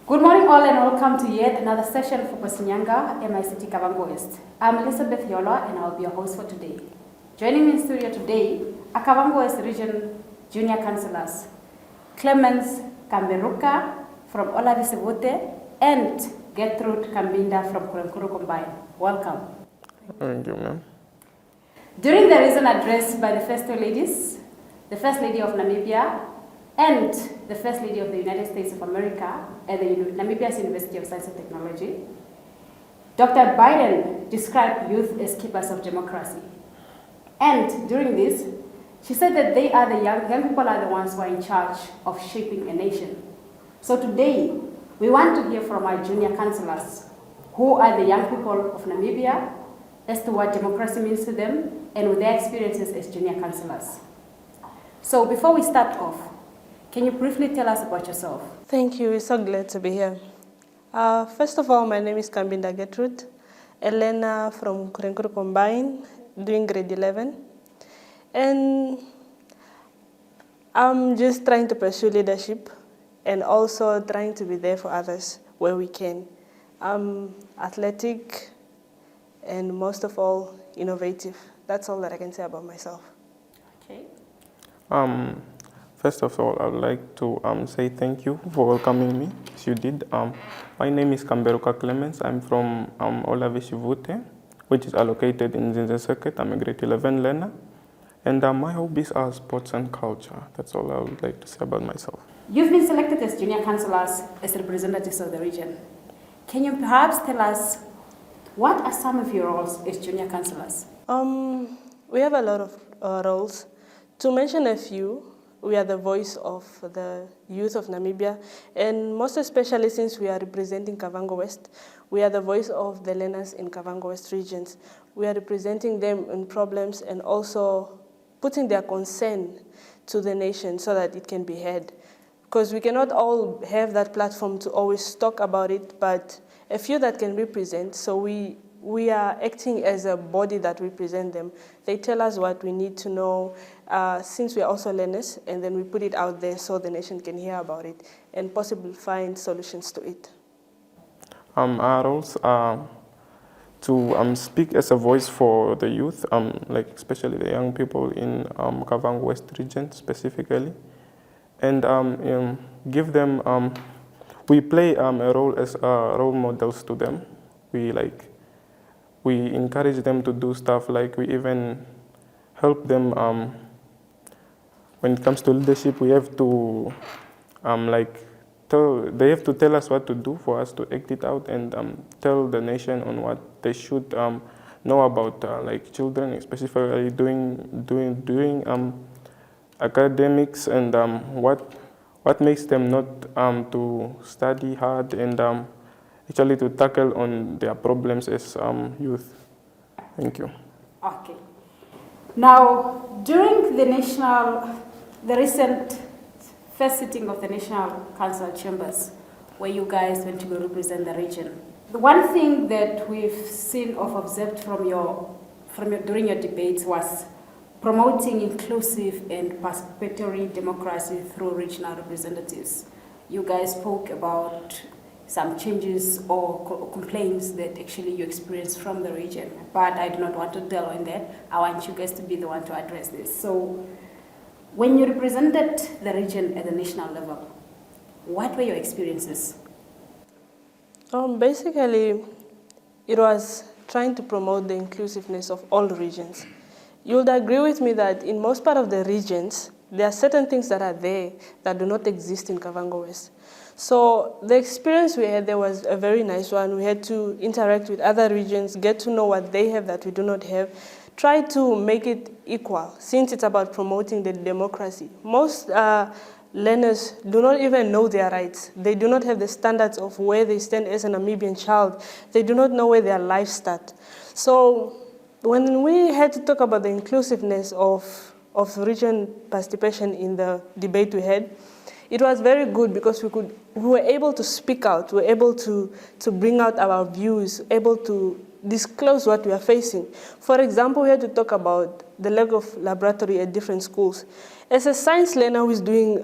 Good morning all and welcome to yet another session for Posinyanga, MICT-Kavango. I'm Elizabeth Hiyolwa and I'll be your host for today. Joining me in studio today are Kavango Region Junior Councillors, Klemens Kamberuka from Olavisivute and Getrud Kambinda from Klemens Combined. Welcome. Thank you, ma'am. During the recent address by the First Two Ladies, the First Lady of Namibia and the First Lady of the United States of America at the Namibia's University of Science and Technology, Dr. Biden described youth as keepers of democracy. And during this, she said that they are the young people are the ones who are in charge of shaping a nation. So today, we want to hear from our junior councillors, who are the young people of Namibia, as to what democracy means to them and with their experiences as junior councillors. So before we start off, can you briefly tell us about yourself? Thank you. We're so glad to be here. First of all, my name is Kambinda Getrud, Elena from Klemens Combined, doing grade 11. And I'm just trying to pursue leadership and also trying to be there for others where we can. I'm athletic and most of all, innovative. That's all that I can say about myself. Okay. First of all, I would like to say thank you for welcoming me, as you did. My name is Kamberuka Klemens. I'm from Olavisivute, which is located in Zinze Circuit. I'm a grade 11 learner. And my hobbies are sports and culture. That's all I would like to say about myself. You've been selected as junior councillors as representatives of the region. Can you perhaps tell us what are some of your roles as junior councillors? We have a lot of roles. To mention a few, we are the voice of the youth of Namibia, and most especially since we are representing Kavango West, we are the voice of the learners in Kavango West regions. We are representing them in problems and also putting their concern to the nation so that it can be heard. Because we cannot all have that platform to always talk about it, but a few that can represent, so we are acting as a body that represent them. They tell us what we need to know, since we are also learners, and then we put it out there so the nation can hear about it and possibly find solutions to it. Our roles are to speak as a voice for the youth, like especially the young people in Kavango West region specifically, and give them, we play a role as role models to them. We encourage them to do stuff, like we even help them when it comes to leadership. We have to they have to tell us what to do for us to act it out and tell the nation on what they should know about like children, specifically doing academics and what makes them not to study hard and actually to tackle on their problems as youth. Thank you. Okay. Now, during the recent first sitting of the National Council Chambers, where you guys went to go represent the region, the one thing that we've seen or observed from during your debates was promoting inclusive and participatory democracy through regional representatives. You guys spoke about some changes or complaints that actually you experienced from the region, but I do not want to dwell on that. I want you guys to be the one to address this. So, when you represented the region at the national level, what were your experiences? Basically, it was trying to promote the inclusiveness of all regions. You would agree with me that in most part of the regions, there are certain things that are there that do not exist in Kavango West. So the experience we had there was a very nice one. We had to interact with other regions, get to know what they have that we do not have, try to make it equal, since it's about promoting the democracy. Most learners do not even know their rights. They do not have the standards of where they stand as a Namibian child. They do not know where their lives start. So when we had to talk about the inclusiveness of region participation in the debate we had, it was very good because we were able to speak out, we were able to bring out our views, able to disclose what we are facing. For example, we had to talk about the lack of laboratory at different schools. As a science learner who is doing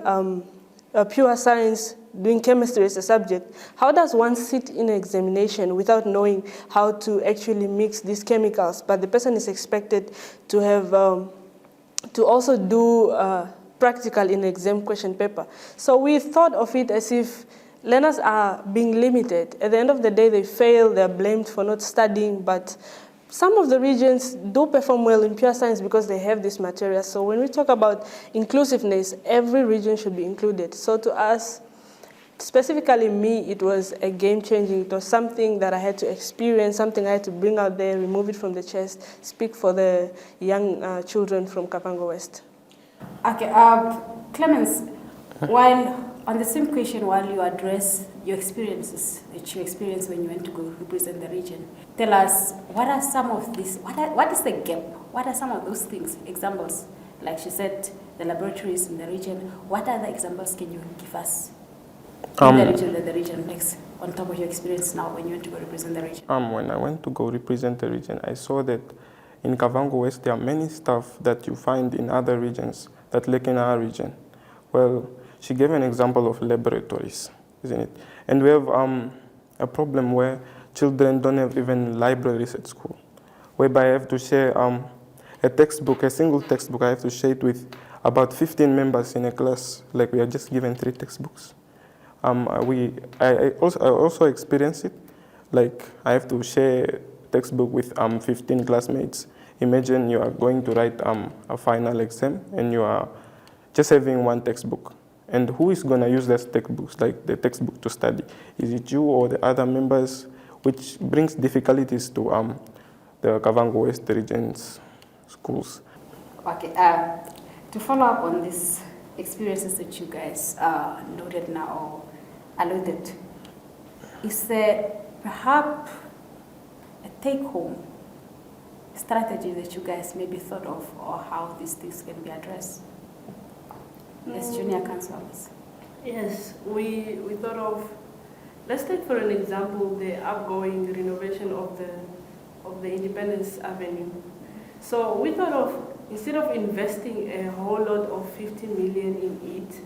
pure science, doing chemistry as a subject, how does one sit in an examination without knowing how to actually mix these chemicals? But the person is expected to have, to also do practical in exam question paper. So we thought of it as if learners are being limited. At the end of the day, they fail, they're blamed for not studying, but some of the regions do perform well in pure science because they have this material. So when we talk about inclusiveness, every region should be included. So to us, specifically me, it was a game-changing. It was something that I had to experience, something I had to bring out there, remove it from the chest, speak for the young children from Kavango West. Okay, Klemens, while on the same question, while you address your experiences that you experienced when you went to go represent the region, tell us what are some of these, what is the gap? What are some of those things, examples? Like she said, the laboratories in the region, what other examples can you give us in the region that the region makes on top of your experience now when you went to go represent the region? When I went to go represent the region, I saw that in Kavango West, there are many stuff that you find in other regions that lack in our region. Well, she gave an example of laboratories, isn't it? And we have a problem where children don't have even libraries at school, whereby I have to share a textbook, a single textbook, I have to share it with about 15 members in a class, like we are just given 3 textbooks. I also experience it, like I have to share textbook with 15 classmates. Imagine you are going to write a final exam and you are just having 1 textbook. And who is going to use those textbooks, like the textbook to study? Is it you or the other members, which brings difficulties to the Kavango West region's schools? Okay, to follow up on these experiences that you guys noted now or alluded, is there perhaps a take-home strategy that you guys maybe thought of, or how these things can be addressed as junior councillors? Yes, we thought of, let's take for an example the outgoing renovation of the Independence Avenue. So we thought of, instead of investing a whole lot of 50 million in it,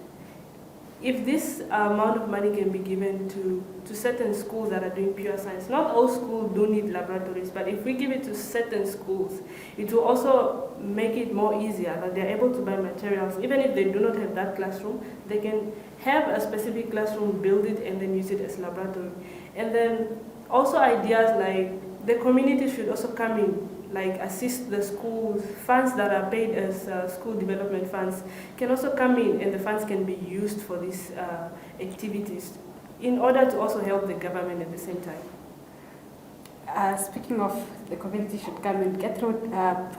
if this amount of money can be given to certain schools that are doing pure science, not all schools do need laboratories, but if we give it to certain schools, it will also make it more easier that they're able to buy materials. Even if they do not have that classroom, they can have a specific classroom, build it, and then use it as laboratory. And then also ideas like the community should also come in, like assist the schools. Funds that are paid as school development funds can also come in, and the funds can be used for these activities in order to also help the government at the same time. Speaking of the community should come in, Getrud,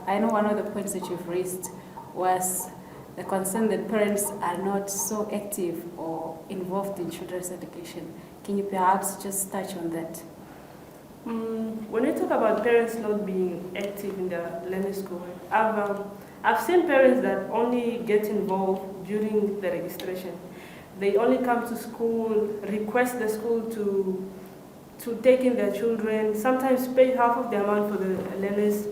I know one of the points that you've raised was the concern that parents are not so active or involved in children's education. Can you perhaps just touch on that? When we talk about parents not being active in the learning school, I've seen parents that only get involved during the registration. They only come to school, request the school to take in their children, sometimes pay half of the amount for the learners'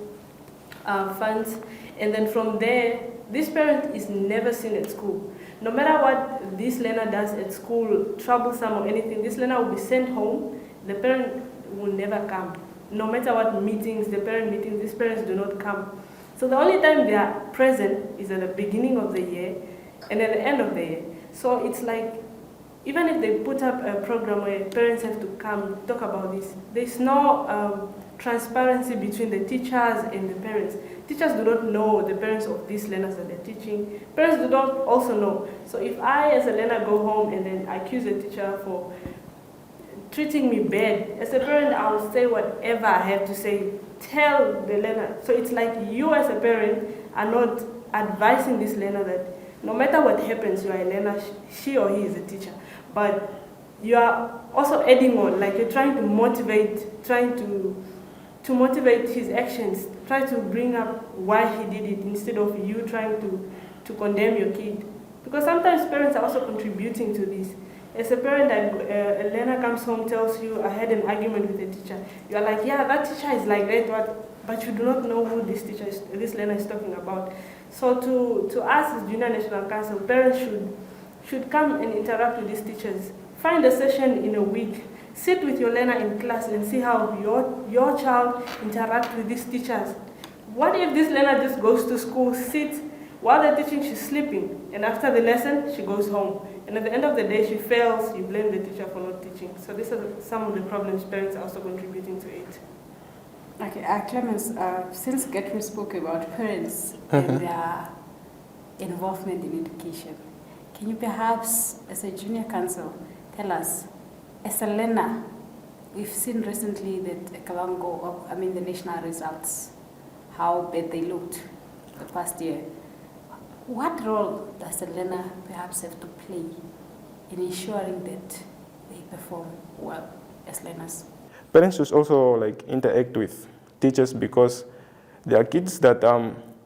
funds, and then from there, this parent is never seen at school. No matter what this learner does at school, troublesome or anything, this learner will be sent home. The parent will never come. No matter what meetings, the parent meetings, these parents do not come. So the only time they are present is at the beginning of the year and at the end of the year. So it's like, even if they put up a program where parents have to come talk about this, there's no transparency between the teachers and the parents. Teachers do not know the parents of these learners that they're teaching. Parents do not also know. So if I, as a learner, go home and then accuse a teacher for treating me bad, as a parent, I'll say whatever I have to say. Tell the learner. So it's like you, as a parent, are not advising this learner that no matter what happens, you are a learner, she or he is a teacher. But you are also adding on, like you're trying to motivate, to motivate his actions, try to bring up why he did it instead of you trying to condemn your kid. Because sometimes parents are also contributing to this. As a parent, a learner comes home, tells you, I had an argument with a teacher. You are like, yeah, that teacher is like that, but you do not know who this learner is talking about. So to us as Junior National Council, parents should come and interact with these teachers. Find a session in a week. Sit with your learner in class and see how your child interacts with these teachers. What if this learner just goes to school, sits, while they're teaching, she's sleeping, and after the lesson, she goes home. And at the end of the day, she fails, you blame the teacher for not teaching. So these are some of the problems parents are also contributing to it. Okay, Klemens, since Getrud spoke about parents and their involvement in education, can you perhaps, as a junior council, tell us, as a learner, we've seen recently that Kavango, the national results, how bad they looked the past year. What role does a learner perhaps have to play in ensuring that they perform well as learners? Parents should also interact with teachers because there are kids that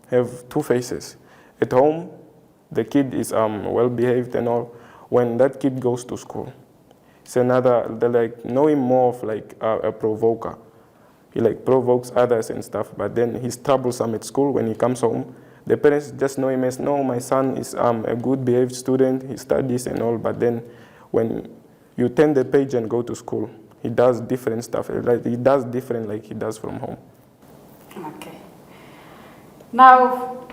have two faces. At home, the kid is well behaved and all. When that kid goes to school, it's another. They know him more of a provoker. He provokes others and stuff, but then he's troublesome at school. When he comes home, the parents just know him as, no, my son is a good behaved student, he studies and all, but then when you turn the page and go to school, he does different stuff. He does different like he does from home. Okay. Now,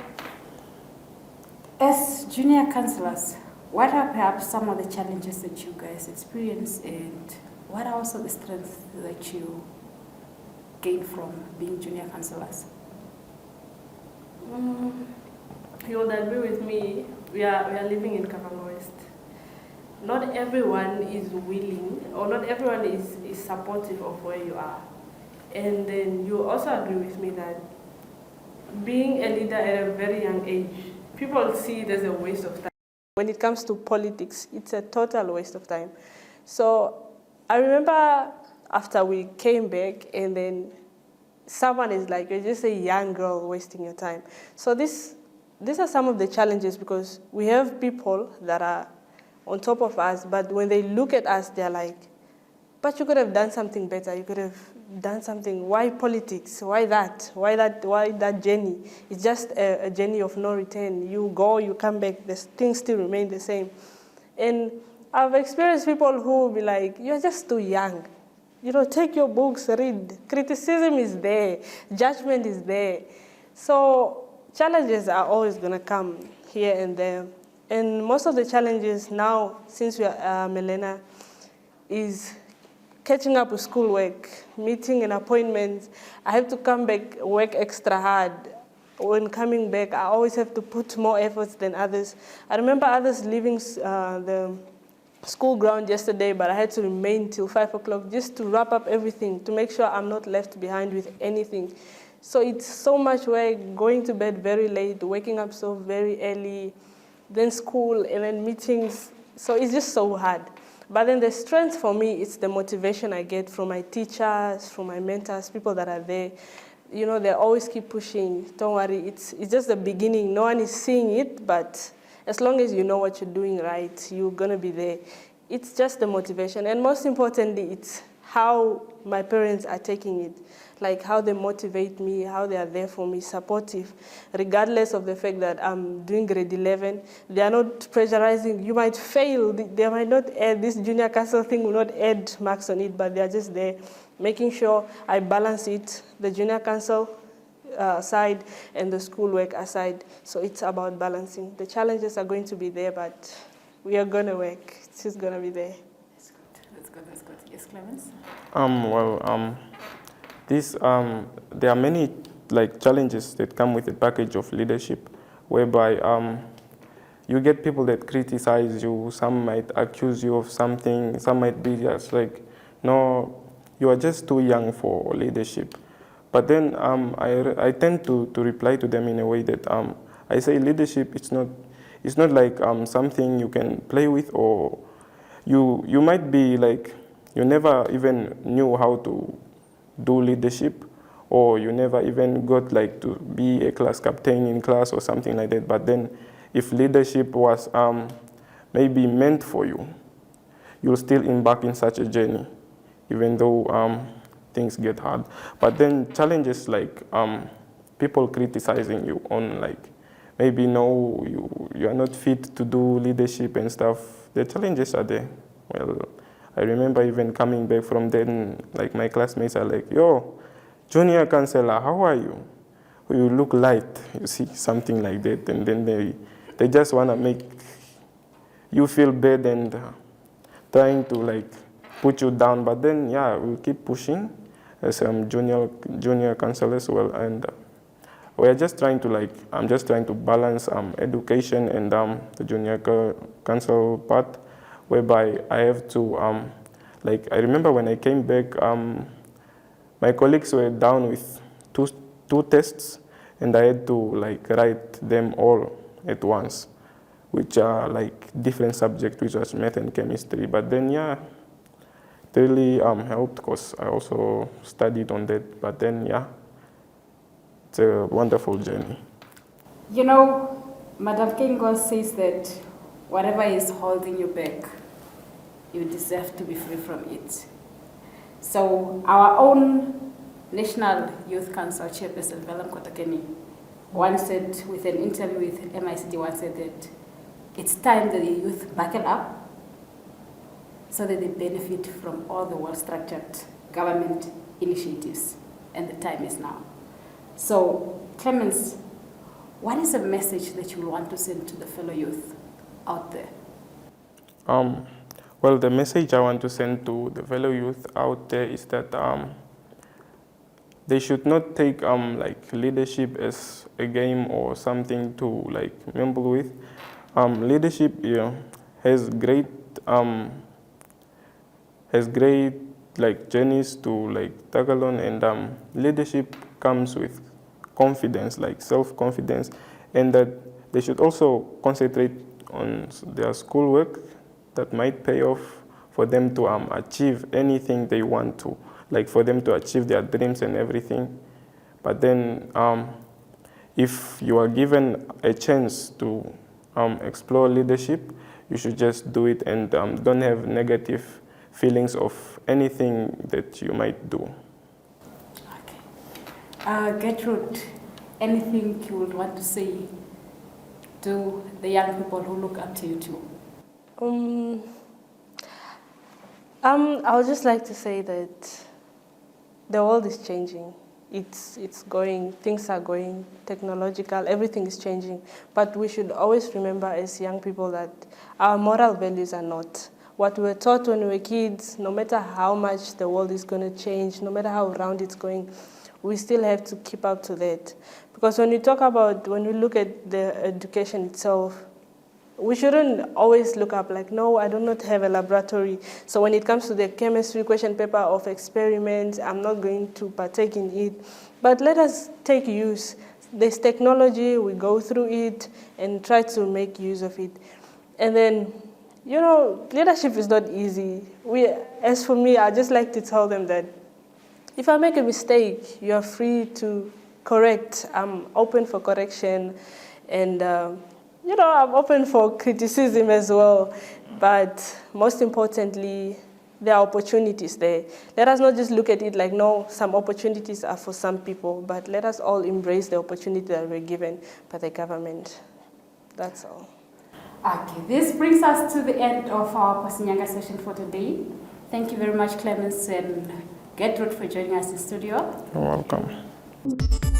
as junior councillors, what are perhaps some of the challenges that you guys experience, and what are also the strengths that you gain from being junior councillors? You would agree with me, we are living in Kavango West. Not everyone is willing, or not everyone is supportive of where you are. And then you also agree with me that being a leader at a very young age, people see it as a waste of time. When it comes to politics, it's a total waste of time. So I remember after we came back, and then someone is like, you're just a young girl wasting your time. So these are some of the challenges, because we have people that are on top of us, but when they look at us, they're like, but you could have done something better. You could have done something. Why politics? Why that? Why that journey? It's just a journey of no return. You go, you come back, the things still remain the same. And I've experienced people who will be like, you're just too young. Take your books, read. Criticism is there. Judgment is there. So challenges are always going to come here and there. And most of the challenges now, since we are Milena, is catching up with schoolwork, meeting and appointments. I have to come back, work extra hard. When coming back, I always have to put more efforts than others. I remember others leaving the school ground yesterday, but I had to remain till 5 o'clock just to wrap up everything, to make sure I'm not left behind with anything. So it's so much work, going to bed very late, waking up so very early, then school, and then meetings. So it's just so hard. But then the strength for me is the motivation I get from my teachers, from my mentors, people that are there. They always keep pushing. Don't worry, it's just the beginning. No one is seeing it, but as long as you know what you're doing right, you're going to be there. It's just the motivation. And most importantly, it's how my parents are taking it, like how they motivate me, how they are there for me, supportive, regardless of the fact that I'm doing grade 11. They are not pressurizing. You might fail. They might not add, this junior council thing will not add marks on it, but they are just there, making sure I balance it, the junior council side and the schoolwork aside. So it's about balancing. The challenges are going to be there, but we are going to work. It's just going to be there. That's good. Yes, Klemens? There are many challenges that come with the package of leadership, whereby you get people that criticize you. Some might accuse you of something. Some might be just no, you are just too young for leadership. But then I tend to reply to them in a way that I say leadership, it's not like something you can play with, or you might be like, you never even knew how to do leadership, or you never even got like to be a class captain in class or something like that. But then if leadership was maybe meant for you, you'll still embark in such a journey, even though things get hard. But then challenges like people criticizing you on like, maybe no, you are not fit to do leadership and stuff. The challenges are there. Well, I remember even coming back from then, like my classmates are like, yo, junior councillor, how are you? You look light, you see, something like that. And then they just want to make you feel bad and trying to like put you down. But then, yeah, we'll keep pushing as junior councillors. Well, and we're just trying to like, I'm just trying to balance education and the junior council part, whereby I have to, like, I remember when I came back, my colleagues were down with two tests, and I had to like write them all at once, which are like different subjects, which was math and chemistry. But then, yeah, it really helped because I also studied on that. But then, yeah, it's a wonderful journey. You know, Madam Kingo says that whatever is holding you back, you deserve to be free from it. So our own National Youth Council Chairperson, Velam Kotakeni, once said with an interview with MICT, once said that it's time that the youth buckle up so that they benefit from all the well-structured government initiatives, and the time is now. So, Klemens, what is a message that you want to send to the fellow youth out there? Well, the message I want to send to the fellow youth out there is that they should not take like leadership as a game or something to like mingle with. Leadership, has great like journeys to like tackle on, and leadership comes with confidence, like self-confidence, and that they should also concentrate on their schoolwork that might pay off for them to achieve anything they want to, like for them to achieve their dreams and everything. But then if you are given a chance to explore leadership, you should just do it, and don't have negative feelings of anything that you might do. Okay. Getrud, anything you would want to say to the young people who look up to you too? I would just like to say that the world is changing. It's going, things are going technological, everything is changing. But we should always remember as young people that our moral values are not. What we were taught when we were kids, no matter how much the world is going to change, no matter how round it's going, we still have to keep up to that. Because when we look at the education itself, we shouldn't always look up like, no, I do not have a laboratory. So when it comes to the chemistry question paper of experiments, I'm not going to partake in it. But let us take use. There's technology, we go through it and try to make use of it. And then, leadership is not easy. As for me, I just like to tell them that if I make a mistake, you are free to correct. I'm open for correction, and I'm open for criticism as well. But most importantly, there are opportunities there. Let us not just look at it like, no, some opportunities are for some people, but let us all embrace the opportunity that we're given by the government. That's all. Okay, this brings us to the end of our Posinyanga session for today. Thank you very much, Klemens and Getrud, for joining us in studio. You're welcome.